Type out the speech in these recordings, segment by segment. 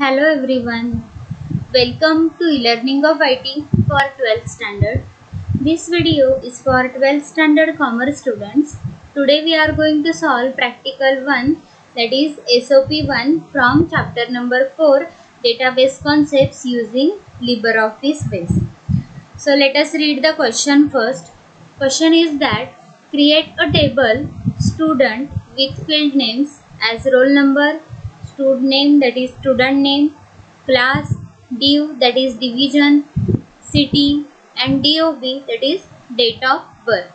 Hello everyone, welcome to e-learning of IT for 12th standard. This video is for 12th standard commerce students. Today we are going to solve practical 1, that is SOP 1 from chapter number 4, database concepts using LibreOffice Base. So let us read the question first. Question is that create a table student with field names as roll number, student name that is student name, class, div that is division, city and DOB that is date of birth,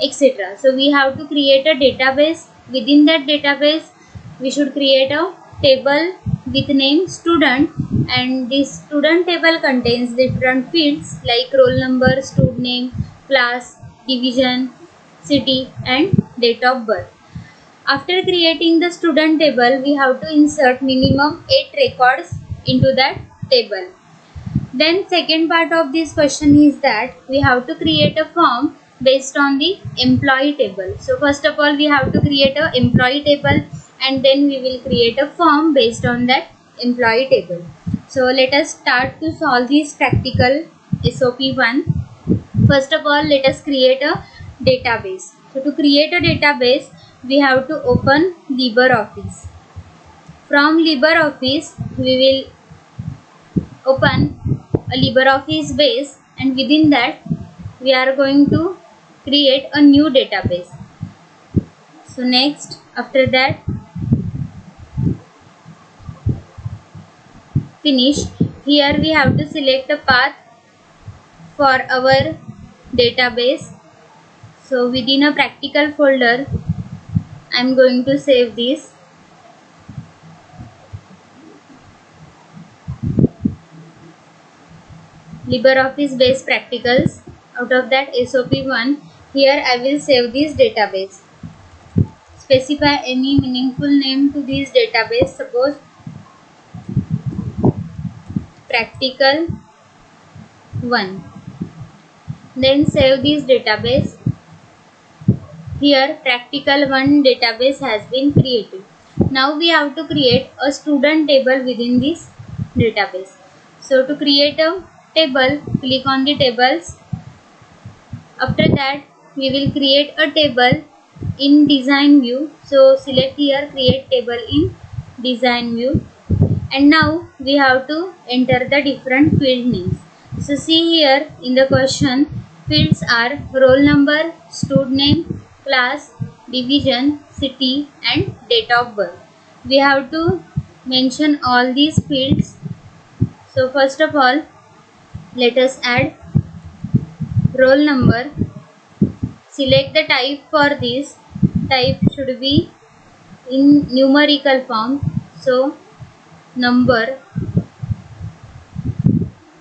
etc. So we have to create a database. Within that database we should create a table with name student, and this student table contains different fields like roll number, student name, class, division, city and date of birth. After creating the student table, we have to insert minimum 8 records into that table. Then second part of this question is that we have to create a form based on the employee table. So first of all we have to create a employee table, and then we will create a form based on that employee table. So let us start to solve this practical SOP 1. First of all, let us create a database. So to create a database, we have to open LibreOffice. From LibreOffice, we will open a LibreOffice base, and within that we are going to create a new database. So next, after that, finish. Here we have to select a path for our database. So within a practical folder, I am going to save this. LibreOffice base practicals. Out of that SOP 1, here I will save this database. Specify any meaningful name to this database. Suppose practical 1. Then save this database. Here practical 1 database has been created. Now we have to create a student table within this database. So to create a table, click on the tables. After that we will create a table in design view. So select here create table in design view, and now we have to enter the different field names. So see here in the question, fields are roll number, student name, class, division, city and date of birth. We have to mention all these fields. So first of all, let us add roll number. Select the type for this. Type should be in numerical form. So number.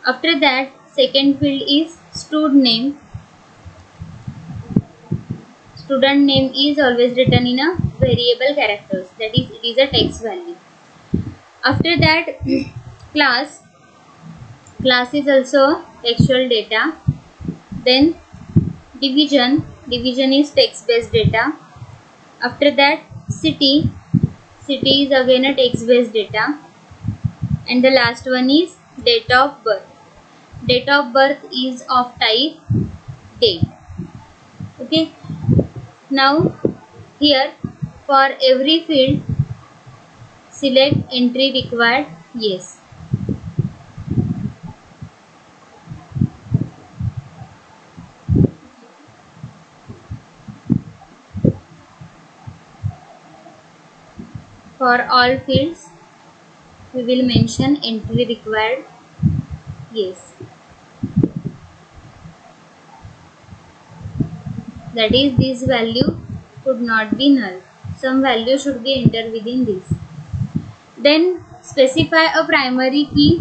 After that, second field is student name. Student name is always written in a variable characters, that is it is a text value. After that, class. Class is also textual data. Then division. Division is text based data. After that, city. City is again a text based data. And the last one is date of birth. Date of birth is of type date. Okay. Now here for every field select entry required yes. For all fields we will mention entry required yes. That is, this value could not be null. Some value should be entered within this. Then specify a primary key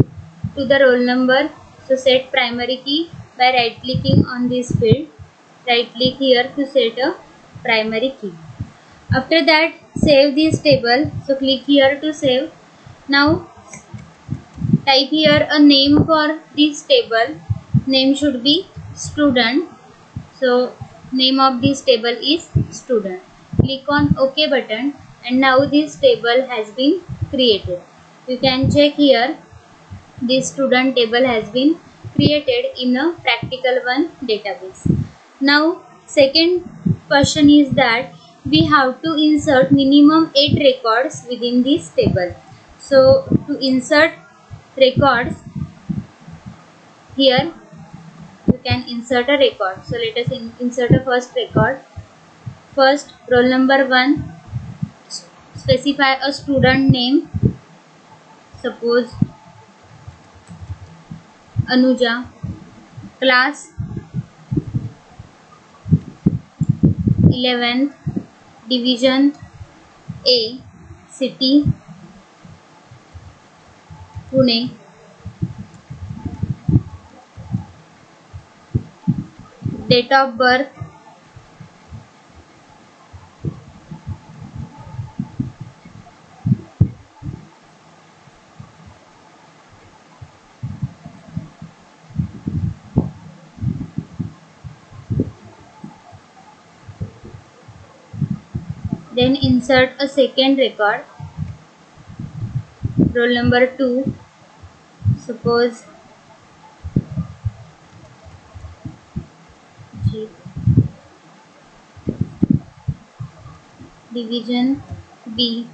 to the roll number. So set primary key by right clicking on this field. Right click here to set a primary key. After that, save this table. So click here to save. Now type here a name for this table. Name should be student. So name of this table is student. Click on OK button, and now this table has been created. You can check here. This student table has been created in a Practical One database. Now, second question is that we have to insert minimum 8 records within this table. So, to insert records, here you can insert a record. So, let us insert a first record. First, roll number 1, specify a student name, suppose Anuja, class 11th, division A, city Pune, date of birth then insert a second record, roll number 2, suppose G, division B,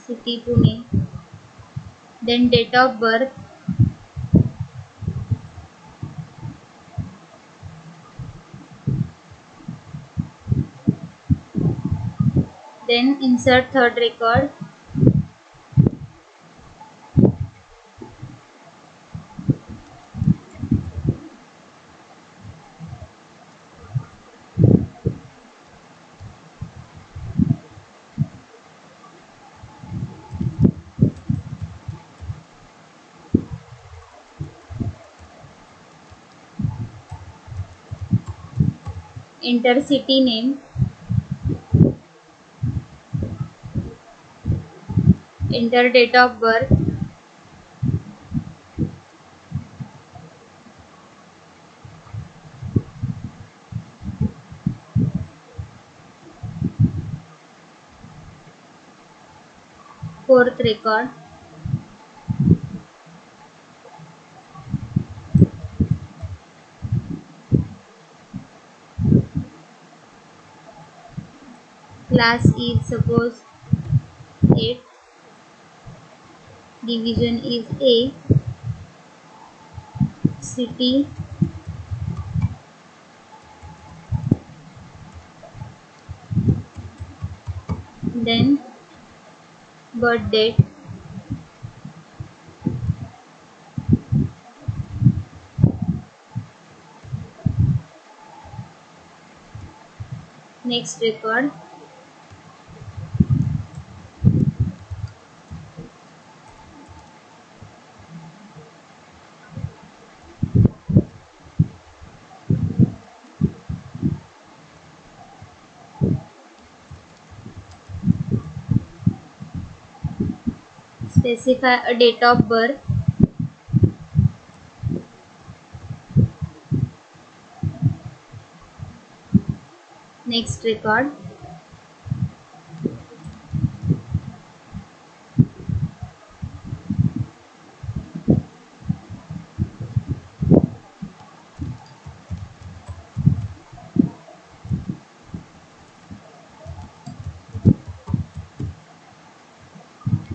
city Pune, then date of birth, then insert third record, enter city name, enter date of birth, fourth record, class is suppose 8, division is A, city then birth date, next record, specify a date of birth, next record,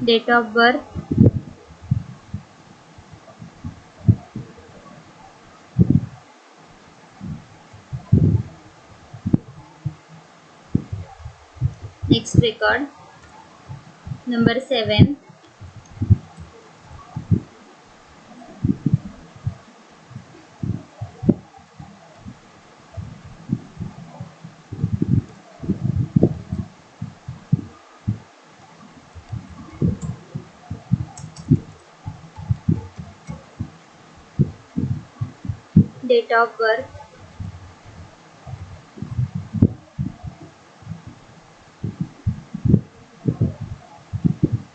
date of birth, next record, number 7, date of birth,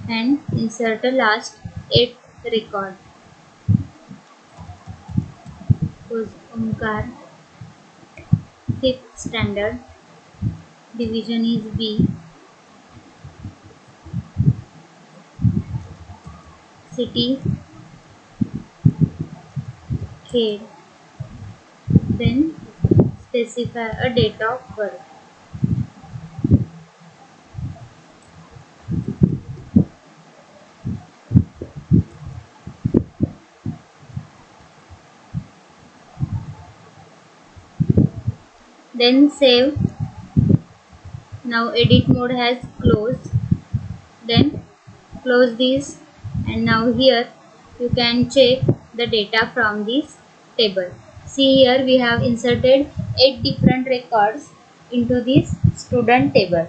and insert the last 8 record. Suppose Omkar, 5th standard, division is B, city Khed, then specify a date of birth. Then save. Now edit mode has closed. Then close this, and now here you can check the data from this table. See, here we have inserted 8 different records into this student table.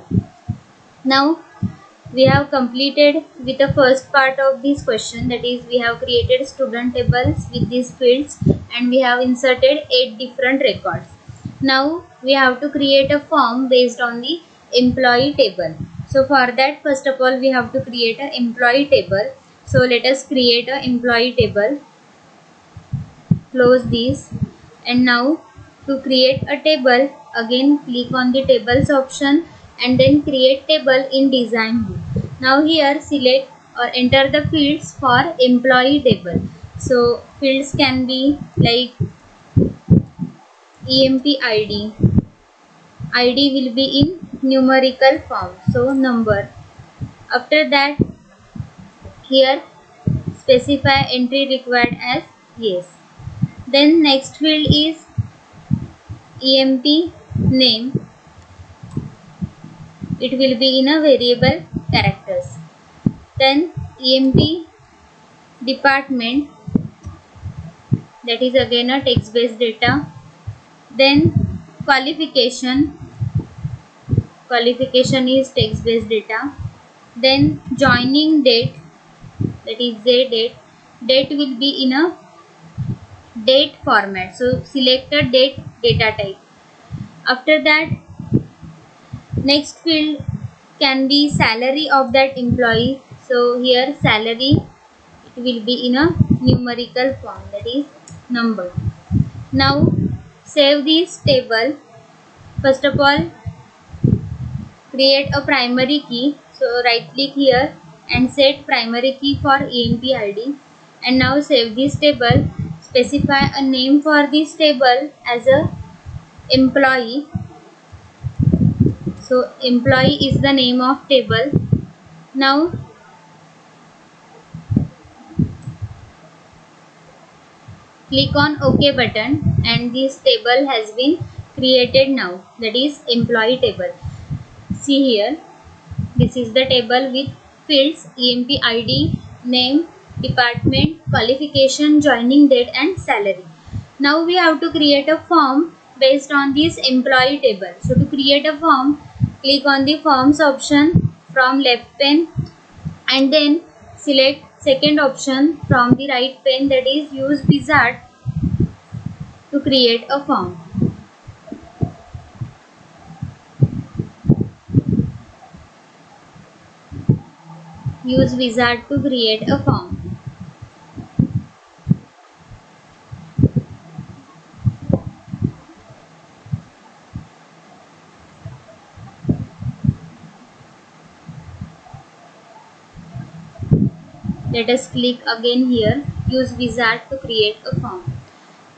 Now we have completed with the first part of this question, that is we have created student tables with these fields and we have inserted 8 different records. Now we have to create a form based on the employee table. So for that, first of all we have to create an employee table. So let us create an employee table. Close this, and now to create a table, again click on the tables option and then create table in design view. Now here select or enter the fields for employee table. So fields can be like EMP ID. ID will be in numerical form, so number. After that, here specify entry required as yes. Then next field is EMP name. It will be in a variable characters. Then EMP department, that is again a text based data. Then qualification is text based data. Then joining date, that is J date. Date will be in a date format, so select a date data type. After that, next field can be salary of that employee. So here salary, it will be in a numerical form, that is number. Now save this table. First of all, create a primary key. So right click here and set primary key for EMP ID, and now save this table. Specify a name for this table as a employee. So employee is the name of table. Now click on OK button and this table has been created now, that is employee table. See here, this is the table with fields EMP ID, name, department, qualification, joining date and salary. Now we have to create a form based on this employee table. So to create a form, click on the forms option from left pane and then select second option from the right pane, that is use wizard to create a form. Use wizard to create a form. Let us click again here, use wizard to create a form.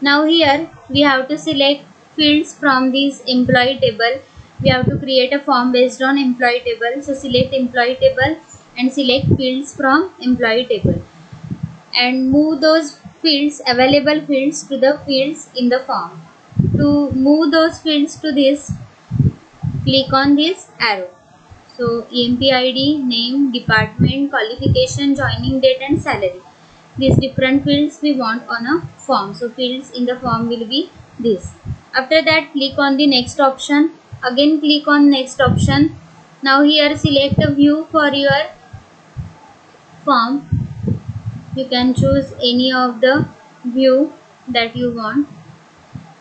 Now here we have to select fields from this employee table. We have to create a form based on employee table. So select employee table and select fields from employee table and move those fields, available fields, to the fields in the form. To move those fields to this, click on this arrow. So EMP ID, name, department, qualification, joining date and salary. These different fields we want on a form. So fields in the form will be this. After that, click on the next option. Again click on next option. Now here select a view for your form. You can choose any of the view that you want.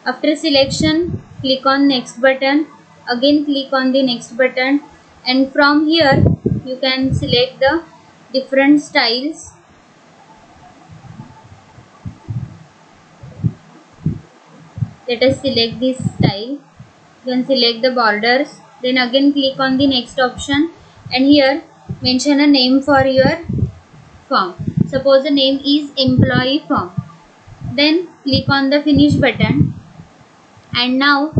After selection, click on next button. Again click on the next button, and from here you can select the different styles. Let us select this style. Then select the borders. Then again click on the next option, and here mention a name for your form. Suppose the name is employee form. Then click on the finish button, and now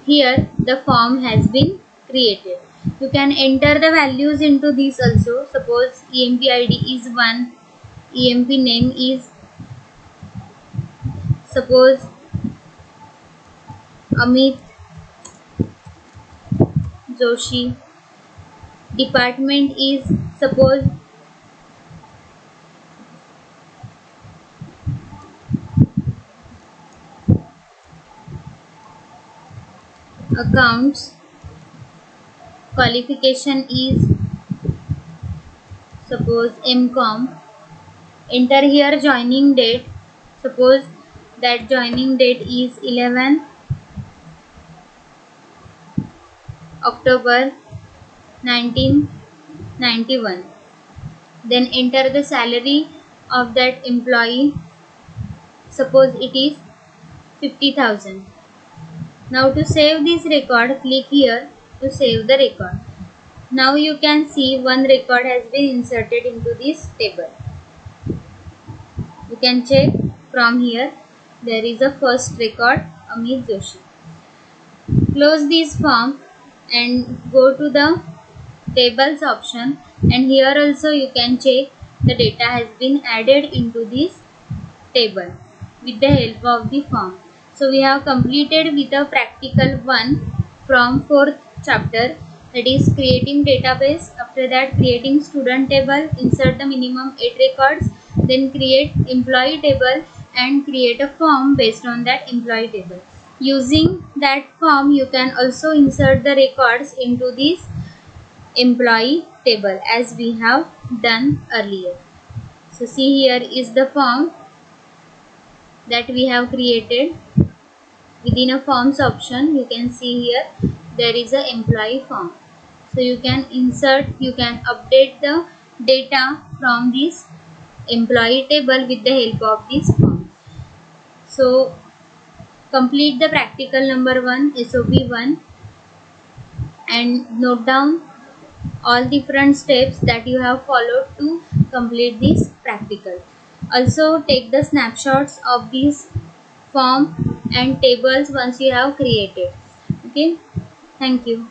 here the form has been created. You can enter the values into this also. Suppose EMP ID is 1, EMP name is suppose Amit Joshi, department is suppose accounts, qualification is suppose MCom. Enter here joining date. Suppose that joining date is 11 October 1991. Then enter the salary of that employee. Suppose it is 50,000. Now to save this record, click here to save the record. Now you can see one record has been inserted into this table. You can check from here. There is a first record, Amit Joshi. Close this form and go to the tables option, and here also you can check the data has been added into this table with the help of the form. So we have completed with a practical 1 from 4th chapter, that is creating database. After that, creating student table, insert the minimum 8 records, then create employee table and create a form based on that employee table. Using that form, you can also insert the records into this employee table as we have done earlier. So see, here is the form that we have created. Within a forms option, you can see here there is a employee form. So you can insert, you can update the data from this employee table with the help of this form. So complete the practical number 1, SOP 1, and note down all different steps that you have followed to complete this practical. Also take the snapshots of this form and tables once you have created. Okay, thank you.